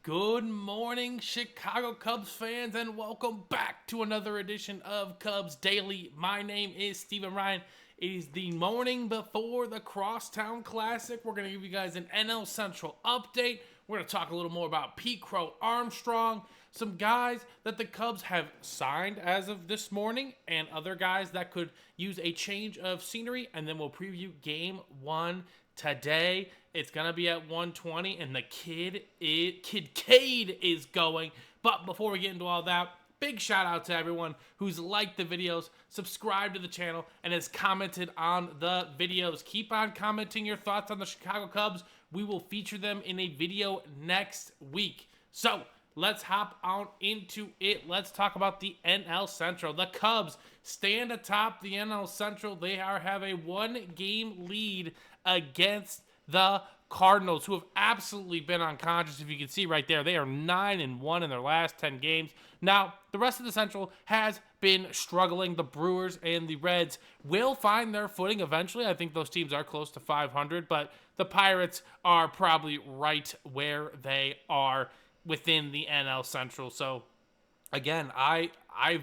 Good morning, Chicago Cubs fans, and welcome back to another edition of Cubs Daily. My name is Steven Ryan. It is the morning before the Crosstown Classic. We're going to give you guys an NL Central update. We're going to talk a little more about Pete Crow Armstrong, some guys that the Cubs have signed as of this morning, and other guys that could use a change of scenery, and then we'll preview Game 1 today. It's gonna be at 120, and the Kid Cade is going. But before we get into all that, big shout out to everyone who's liked the videos, subscribed to the channel, and has commented on the videos. Keep on commenting your thoughts on the Chicago Cubs. We will feature them in a video next week. So let's hop on into it. Let's talk about the NL Central. The Cubs stand atop the NL Central. They have a one-game lead against the Cardinals, who have absolutely been unconscious. If you can see right there, they are 9-1 in their last 10 games. Now, the rest of the Central has been struggling. The Brewers and the Reds will find their footing eventually. I think those teams are close to 500, but the Pirates are probably right where they are within the NL Central. So, again, I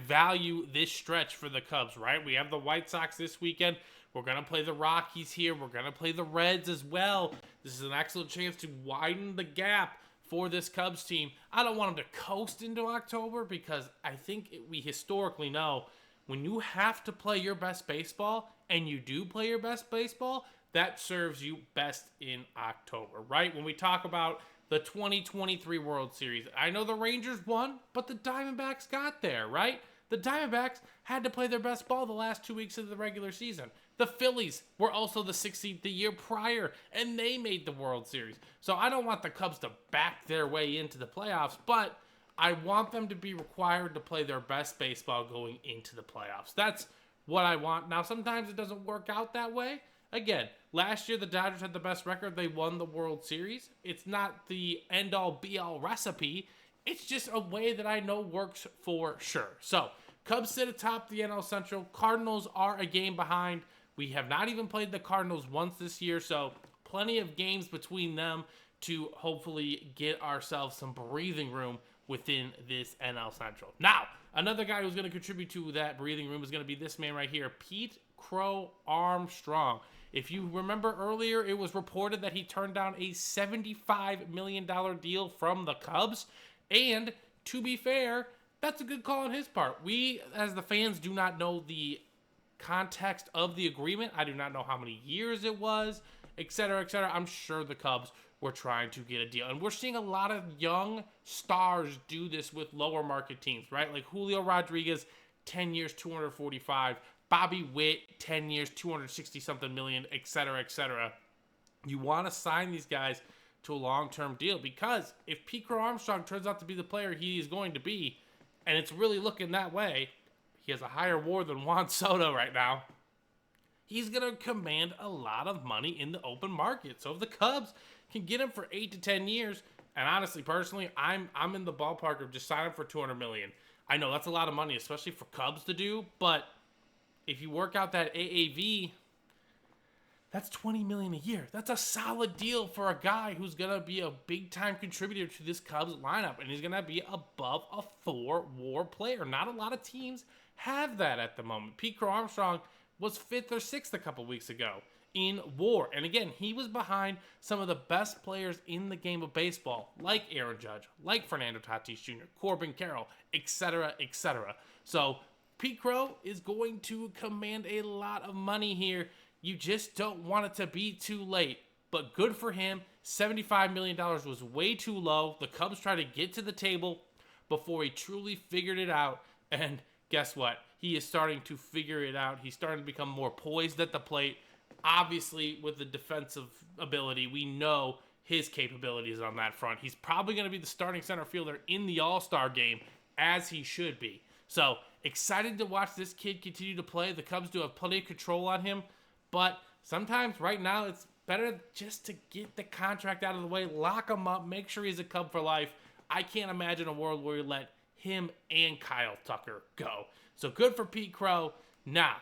value this stretch for the Cubs, right? We have the White Sox this weekend. We're going to play the Rockies here. We're going to play the Reds as well. This is an excellent chance to widen the gap for this Cubs team. I don't want them to coast into October because I think we historically know when you have to play your best baseball and you do play your best baseball, that serves you best in October, right? When we talk about the 2023 World Series, I know the Rangers won, but the Diamondbacks got there, right? The Diamondbacks had to play their best ball the last 2 weeks of the regular season. The Phillies were also the 6th seed the year prior, and they made the World Series. So I don't want the Cubs to back their way into the playoffs, but I want them to be required to play their best baseball going into the playoffs. That's what I want. Now, sometimes it doesn't work out that way. Again, last year the Dodgers had the best record. They won the World Series. It's not the end-all, be-all recipe. It's just a way that I know works for sure. So, Cubs sit atop the NL Central. Cardinals are a game behind. We have not even played the Cardinals once this year, so plenty of games between them to hopefully get ourselves some breathing room within this NL Central. Now, another guy who's going to contribute to that breathing room is going to be this man right here, Pete Crow Armstrong. If you remember earlier, it was reported that he turned down a $75 million deal from the Cubs. And to be fair, that's a good call on his part. We, as the fans, do not know the context of the agreement. I do not know how many years it was, etc., etc. I'm sure the Cubs were trying to get a deal. And we're seeing a lot of young stars do this with lower market teams, right? Like Julio Rodriguez, 10 years, 245. Bobby Witt, 10 years, 260-something million, etc., etc. You want to sign these guys to a long-term deal because if Pete Crow Armstrong turns out to be the player he is going to be, and it's really looking that way, he has a higher WAR than Juan Soto right now, he's going to command a lot of money in the open market. So if the Cubs can get him for 8 to 10 years, and honestly, personally, I'm in the ballpark of just signing for $200 million. I know that's a lot of money, especially for Cubs to do, but if you work out that AAV, that's $20 million a year. That's a solid deal for a guy who's going to be a big-time contributor to this Cubs lineup, and he's going to be above a 4 WAR player. Not a lot of teams have that at the moment. Pete Crow Armstrong was 5th or 6th a couple weeks ago in WAR. And again, he was behind some of the best players in the game of baseball, like Aaron Judge, like Fernando Tatis Jr., Corbin Carroll, etc., etc. So Pete Crow is going to command a lot of money here. You just don't want it to be too late. But good for him. $75 million was way too low. The Cubs tried to get to the table before he truly figured it out. And guess what? He is starting to figure it out. He's starting to become more poised at the plate. Obviously, with the defensive ability, we know his capabilities on that front. He's probably going to be the starting center fielder in the All-Star game, as he should be. So, excited to watch this kid continue to play. The Cubs do have plenty of control on him. But sometimes, right now, it's better just to get the contract out of the way, lock him up, make sure he's a Cub for life. I can't imagine a world where you let him and Kyle Tucker go. So good for Pete Crow. Now,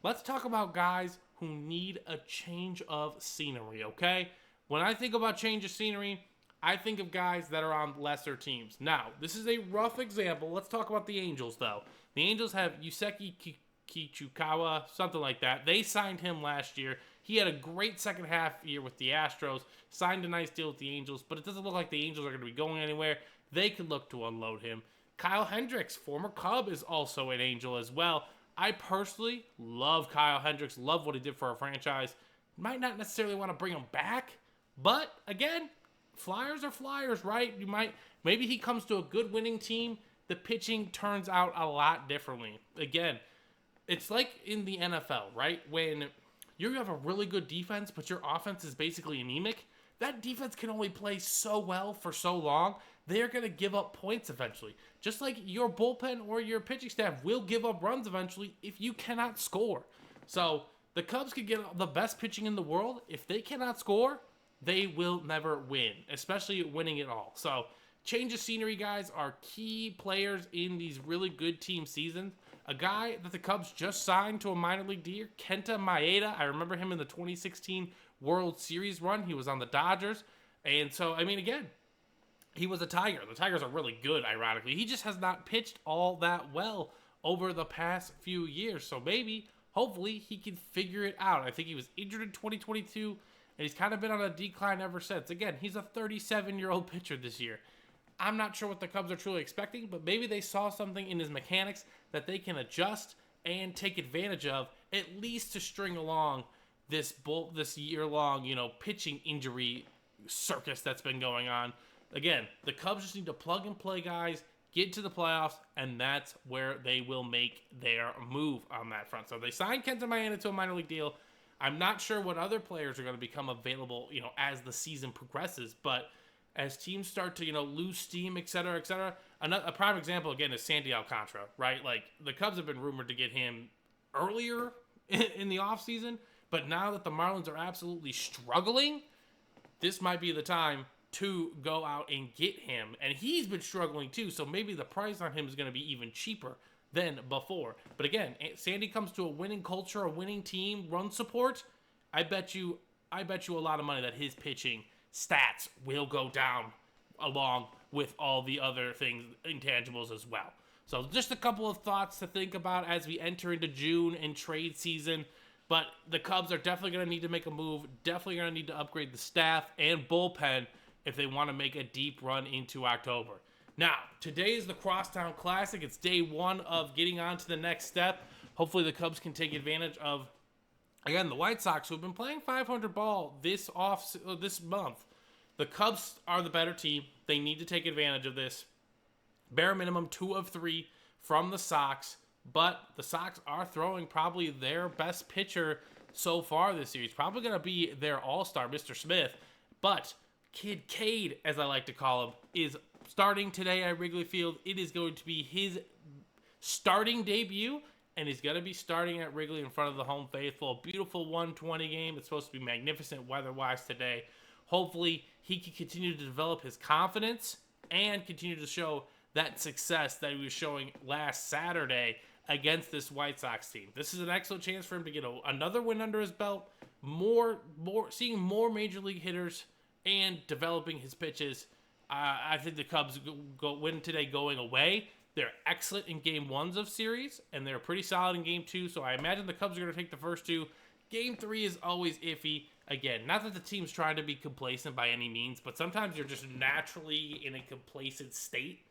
let's talk about guys who need a change of scenery, okay? When I think about change of scenery, I think of guys that are on lesser teams. Now, this is a rough example. Let's talk about the Angels, though. The Angels have Yuseki Kichukawa, something like that. They signed him last year. He had a great second half year with the Astros, signed a nice deal with the Angels, but it doesn't look like the Angels are going to be going anywhere. They could look to unload him. Kyle Hendricks, former Cub, is also an Angel as well. I personally love Kyle Hendricks, love what he did for our franchise. Might not necessarily want to bring him back, but again, Flyers are Flyers, right? Maybe he comes to a good winning team. The pitching turns out a lot differently. Again, it's like in the NFL, right? When you have a really good defense, but your offense is basically anemic, that defense can only play so well for so long. They're going to give up points eventually. Just like your bullpen or your pitching staff will give up runs eventually if you cannot score. So the Cubs could get the best pitching in the world. If they cannot score, they will never win, especially winning it all. So change of scenery guys are key players in these really good team seasons. A guy that the Cubs just signed to a minor league deal, Kenta Maeda. I remember him in the 2016 World Series run. He was on the Dodgers. And so, I mean, again, he was a Tiger. The Tigers are really good, ironically. He just has not pitched all that well over the past few years. So maybe, hopefully, he can figure it out. I think he was injured in 2022, and he's kind of been on a decline ever since. Again, he's a 37-year-old pitcher this year. I'm not sure what the Cubs are truly expecting, but maybe they saw something in his mechanics that they can adjust and take advantage of, at least to string along this year-long, pitching injury circus that's been going on. Again, the Cubs just need to plug and play guys, get to the playoffs, and that's where they will make their move on that front. So they signed Kenta Maeda to a minor league deal. I'm not sure what other players are going to become available, as the season progresses, but as teams start to, lose steam, et cetera, a prime example, again, is Sandy Alcantara, right? Like, the Cubs have been rumored to get him earlier in the offseason, but now that the Marlins are absolutely struggling, this might be the time to go out and get him. And he's been struggling too, so maybe the price on him is going to be even cheaper than before. But again, Sandy comes to a winning culture, a winning team, run support. I bet you a lot of money that his pitching stats will go down along with all the other things, intangibles as well. So just a couple of thoughts to think about as we enter into June and trade season. But the Cubs are definitely going to need to make a move, definitely going to need to upgrade the staff and bullpen if they want to make a deep run into October. Now, today is the Crosstown Classic. It's day one of getting on to the next step. Hopefully the Cubs can take advantage of, again, the White Sox, who have been playing 500 ball this month. The Cubs are the better team. They need to take advantage of this. Bare minimum 2 of 3 from the Sox, but the Sox are throwing probably their best pitcher so far this series. Probably going to be their all-star, Mr. Smith, but Kid Cade, as I like to call him, is starting today at Wrigley Field. It is going to be his starting debut, and he's going to be starting at Wrigley in front of the home faithful. A beautiful 120 game. It's supposed to be magnificent weather-wise today. Hopefully, he can continue to develop his confidence and continue to show that success that he was showing last Saturday against this White Sox team. This is an excellent chance for him to get another win under his belt, seeing more major league hitters, and developing his pitches. I think the Cubs win today going away. They're excellent in game ones of series, and they're pretty solid in game two, so I imagine the Cubs are going to take the first two. Game three is always iffy. Again, not that the team's trying to be complacent by any means, but sometimes you're just naturally in a complacent state,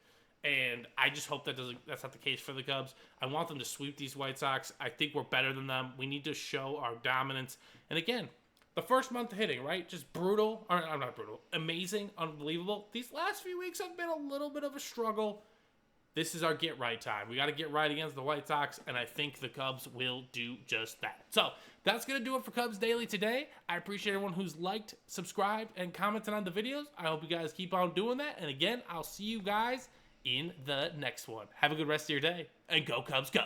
and I just hope that's not the case for the Cubs. I want them to sweep these White Sox. I think we're better than them. We need to show our dominance. And again, the first month of hitting, right? Just brutal. Or, I'm not brutal. Amazing. Unbelievable. These last few weeks have been a little bit of a struggle. This is our get right time. We got to get right against the White Sox, and I think the Cubs will do just that. So that's going to do it for Cubs Daily today. I appreciate everyone who's liked, subscribed, and commented on the videos. I hope you guys keep on doing that. And again, I'll see you guys in the next one. Have a good rest of your day, and go Cubs go.